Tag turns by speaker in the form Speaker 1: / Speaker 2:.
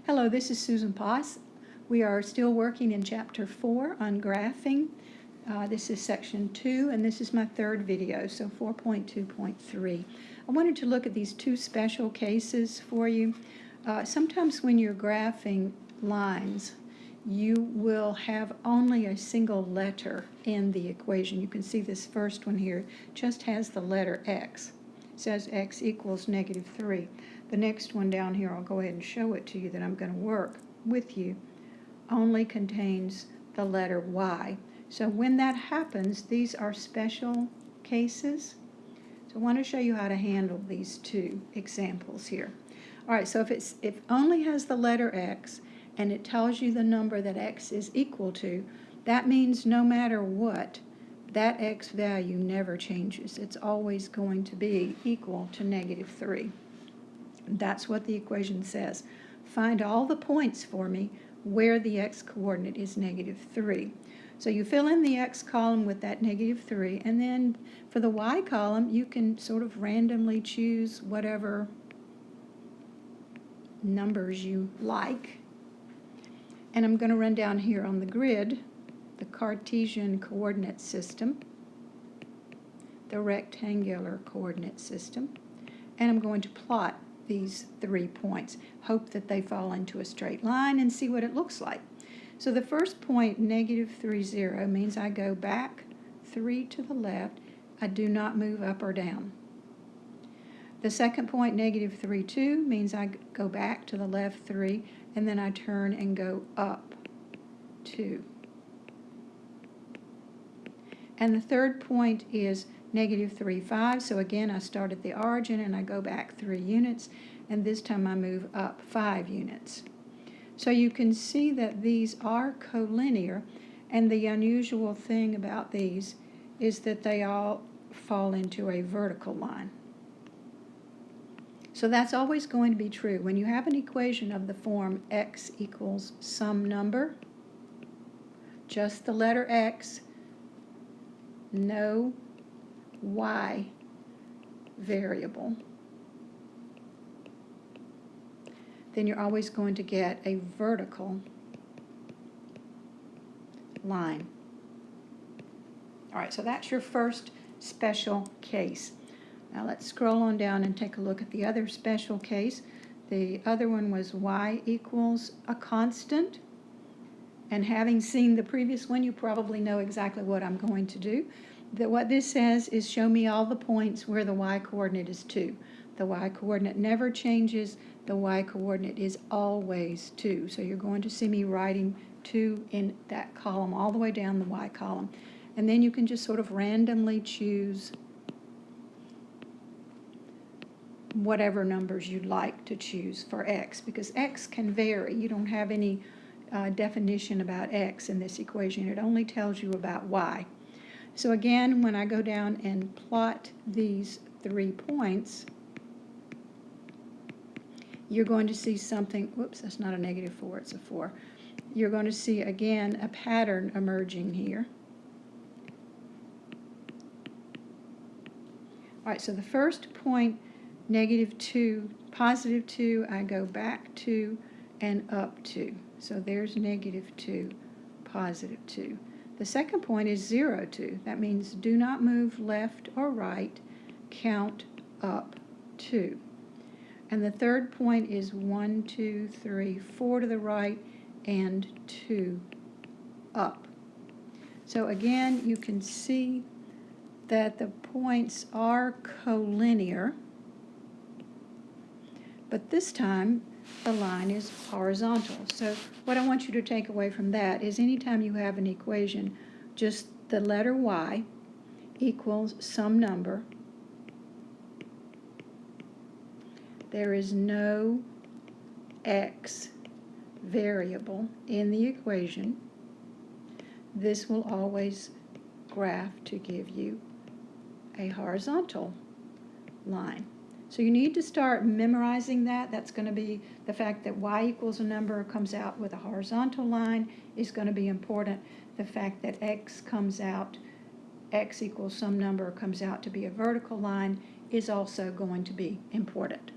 Speaker 1: Hello, this is Susan Poss. We are still working in Chapter 4 on graphing. This is Section 2, and this is my third video, so 4.2.3. I wanted to look at these two special cases for you. Sometimes when you're graphing lines, you will have only a single letter in the equation. You can see this first one here just has the letter x. It says x equals -3. The next one down here, I'll go ahead and show it to you that I'm going to work with you, only contains the letter y. So when that happens, these are special cases. So I want to show you how to handle these two examples here. All right, so if it only has the letter x and it tells you the number that x is equal to, that means no matter what, that x value never changes. It's always going to be equal to -3. That's what the equation says. Find all the points for me where the x-coordinate is -3. So you fill in the x column with that -3, and then for the y column, you can sort of randomly choose whatever numbers you like. And I'm going to run down here on the grid the Cartesian coordinate system, the rectangular coordinate system, and I'm going to plot these 3 points. Hope that they fall into a straight line and see what it looks like. So the first point, -3, means I go back 3 to the left. I do not move up or down. The second point, -3, means I go back to the left 3, and then I turn and go up 2. And the third point is -3, so again I start at the origin and I go back 3 units, and this time I move up 5 units. So you can see that these are collinear, and the unusual thing about these is that they all fall into a vertical line. So that's always going to be true. When you have an equation of the form x equals some number, just the letter x, no y variable, then you're always going to get a vertical line. All right, so that's your first special case. Now let's scroll on down and take a look at the other special case. The other one was y equals a constant. And having seen the previous one, you probably know exactly what I'm going to do. What this says is show me all the points where the y-coordinate is 2. The y-coordinate never changes. The y-coordinate is always 2. So you're going to see me writing 2 in that column all the way down the y column. And then you can just sort of randomly choose whatever numbers you'd like to choose for x, because x can vary. You don't have any definition about x in this equation. It only tells you about y. So again, when I go down and plot these 3 points, you're going to see something, whoops, that's not a -4, it's a 4. You're going to see again a pattern emerging here. All right, so the first point, -2, +2, I go back 2 and up 2. So there's -2, +2. The second point is 0, 2. That means do not move left or right, count up 2. And the third point is 1, 2, 3, 4 to the right, and 2 up. So again, you can see that the points are collinear, but this time the line is horizontal. So what I want you to take away from that is anytime you have an equation, just the letter y equals some number, there is no x variable in the equation, this will always graph to give you a horizontal line. So you need to start memorizing that. That's going to be the fact that y equals a number comes out with a horizontal line is going to be important. The fact that x equals some number comes out to be a vertical line is also going to be important.